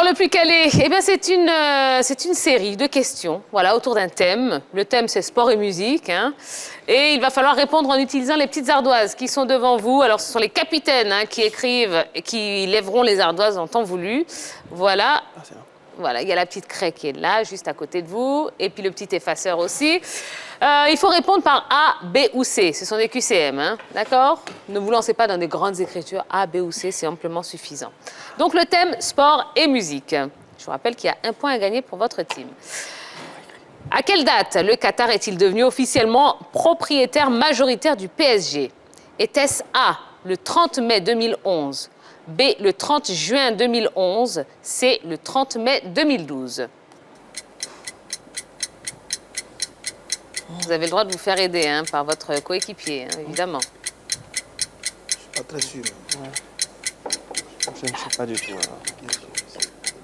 le plus calé, eh bien, c'est une série de questions, voilà, autour d'un thème. Le thème, c'est sport et musique, hein. Et il va falloir répondre en utilisant les petites ardoises qui sont devant vous. Alors, ce sont les capitaines hein, qui écrivent et qui lèveront les ardoises en temps voulu. Voilà. Voilà, il y a la petite craie qui est là, juste à côté de vous, et puis le petit effaceur aussi. Il faut répondre par A, B ou C. Ce sont des QCM, hein, d'accord? Ne vous lancez pas dans des grandes écritures. A, B ou C, c'est amplement suffisant. Donc, le thème sport et musique. Je vous rappelle qu'il y a un point à gagner pour votre team. À quelle date le Qatar est-il devenu officiellement propriétaire majoritaire du PSG? Était-ce A, le 30 mai 2011, B, le 30 juin 2011, C, le 30 mai 2012? Vous avez le droit de vous faire aider hein, par votre coéquipier, hein, évidemment. Je ne suis pas très sûr. Ouais. Je ne sais pas du tout. Alors.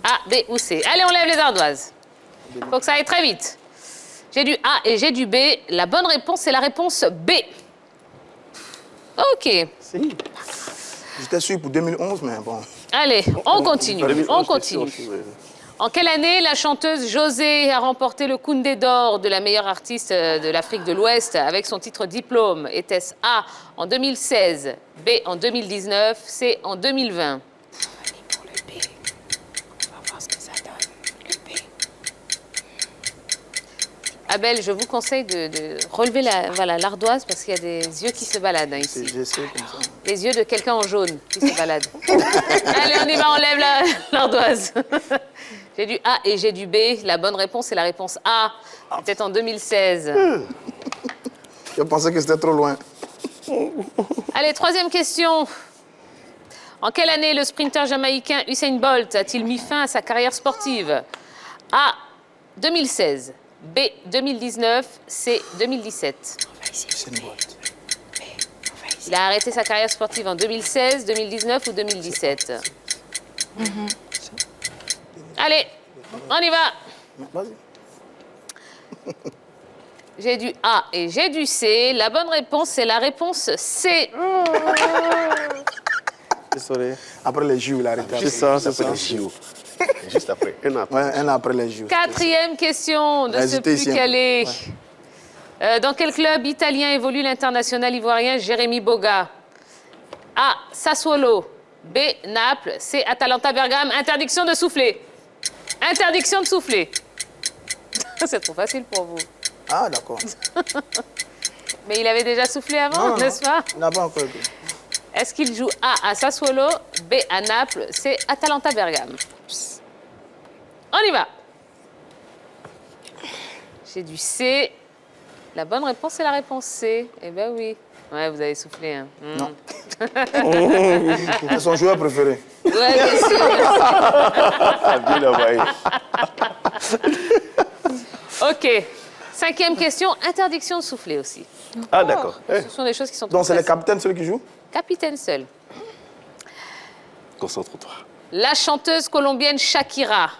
A, B ou C. Allez, on lève les ardoises. Il faut que ça aille très vite. J'ai du A et j'ai du B. La bonne réponse, c'est la réponse B. OK. Si. J'étais sûr pour 2011, mais bon. Allez, on continue. 2011, On continue. aussi, ouais. En quelle année la chanteuse José a remporté le Koundé d'or de la meilleure artiste de l'Afrique de l'Ouest avec son titre Diplôme? Était-ce A en 2016, B en 2019, C en 2020? Pour le B. On va voir ce que ça donne. Le B. Abel, je vous conseille de relever l'ardoise parce qu'il y a des yeux qui se baladent hein, ici. J'essaie comme ça. Les yeux de quelqu'un en jaune qui se balade. Allez, on y va, on lève l'ardoise. J'ai du A et j'ai du B. La bonne réponse, c'est la réponse A. C'était en 2016. Je pensais que c'était trop loin. Allez, troisième question. En quelle année le sprinter jamaïcain Usain Bolt a-t-il mis fin à sa carrière sportive? A, 2016. B, 2019. C, 2017. C'est une boîte. Il a arrêté sa carrière sportive en 2016, 2019 ou 2017. Allez, on y va. Vas-y. J'ai du A et j'ai du C. La bonne réponse, c'est la réponse C. Désolé. Après les JO, il a arrêté. C'est ça, c'est Après ça. les JO. Juste après, un an. Ouais, un an après les JO. Quatrième question de ce Hésitez plus ici. calé. Dans quel club italien évolue l'international ivoirien Jérémy Boga? A, Sassuolo. B, Naples. C, Atalanta Bergame. Interdiction de souffler. Interdiction de souffler. C'est trop facile pour vous. Ah, d'accord. Mais il avait déjà soufflé avant, n'est-ce pas? Il n'a pas encore été. Est-ce qu'il joue A à Sassuolo, B à Naples, C Atalanta Bergame? On y va. J'ai du C. La bonne réponse, c'est la réponse C. Eh ben oui. Ouais, vous avez soufflé. Hein. Non. C'est son joueur préféré. Ouais, bien sûr. Bien envoyé. OK. Cinquième question, interdiction de souffler aussi. Ah, d'accord. Ce sont des choses qui sont Donc, c'est les faciles. capitaines, ceux qui jouent? Capitaine seul. Concentre-toi. La chanteuse colombienne Shakira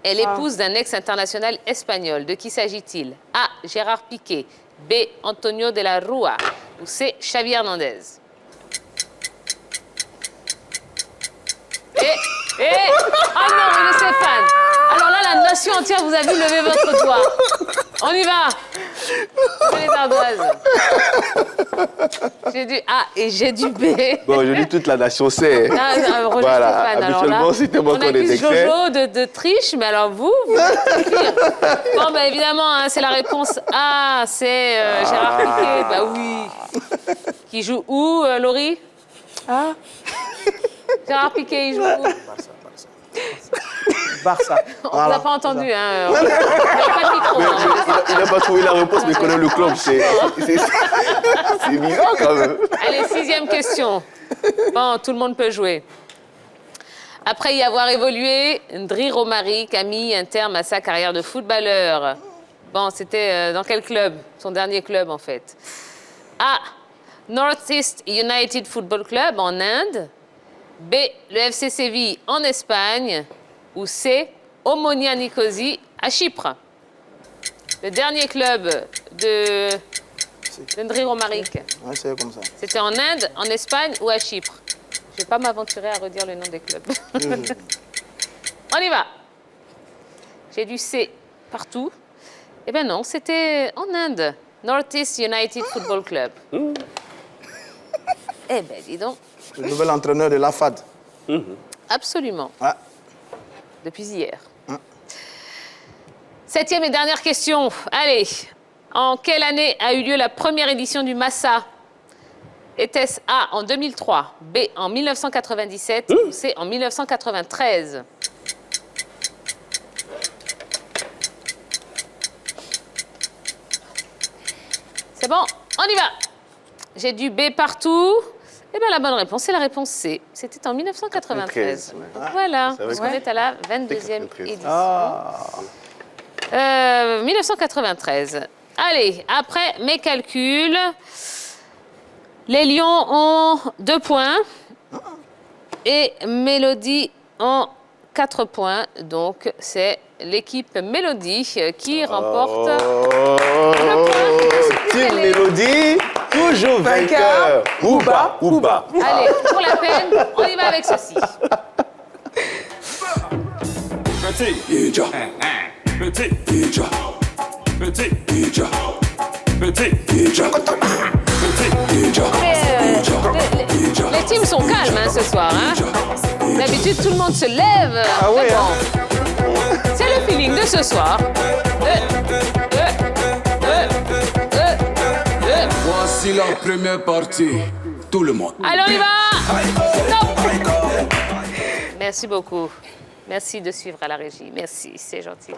est l'épouse d'un ex-international espagnol. De qui s'agit-il? A. Gérard Piqué. B. Antonio de la Rúa. Ou C. Xavi Hernandez. Ah non, il est Stéphane. Alors là, la nation entière vous a vu lever votre doigt. On y va. Levez les ardoises. J'ai du A et j'ai du B. Bon, je dis toute la nation sait. Ah, Roger Voilà, Stéphane, alors là, habituellement, c'était moi on qu'on accuse est d'excès. Jojo de triche, mais alors vous êtes pire. Bon, ben évidemment, hein, c'est la réponse A, c'est Gérard Piqué. Bah oui. Qui joue où, Laurie? Ah, Gérard Piqué, il joue où? Barça. On ne vous a pas entendu, hein. On n'a pas de micro. hein. Il n'a pas trouvé la réponse, mais il connaît le club. C'est bizarre quand même. Allez, sixième question. Bon, tout le monde peut jouer. Après y avoir évolué, Ndri Romaric a mis un terme à sa carrière de footballeur. Bon, c'était dans quel club? Son dernier club, en fait. A. Northeast United Football Club en Inde. B. Le FC Séville en Espagne. Ou C. Omonia Nicosie à Chypre. Le dernier club de Ndri Romaric. Ouais, c'est comme ça. C'était en Inde, en Espagne ou à Chypre? Je ne vais pas m'aventurer à redire le nom des clubs. on y va. J'ai du C partout. Eh bien non, c'était en Inde. Northeast United Football Club. Eh bien, dis donc. Le nouvel entraîneur de la FAD. Absolument. Ah. Depuis hier. 7e et dernière question. Allez. En quelle année a eu lieu la première édition du Massa? Était-ce A en 2003, B en 1997 ou C en 1993? C'est bon, on y va. J'ai du B partout. Eh bien, la bonne réponse, c'est la réponse C. C'était en 1993. ouais. Donc, voilà, c'est vrai on est à la 22e 93. édition. 1993. Allez, après mes calculs, les Lions ont 2 points et Mélodie ont 4 points. Donc, c'est l'équipe Mélodie qui remporte le point. Team Mélodie, toujours vainqueur. Ouba, ouba. Allez, pour la peine, on y va avec ceci. Petit, Ija. Petit, Ija. Petit, Ija. Petit, Ija. Petit, Ija. Les teams sont calmes hein, ce soir. Hein. D'habitude, tout le monde se lève. Ah ouais, Mais bon, c'est le feeling de ce soir. Voici la première partie. Tout le monde. Allez, on y va. Stop. Merci beaucoup. Merci de suivre à la régie. Merci, c'est gentil.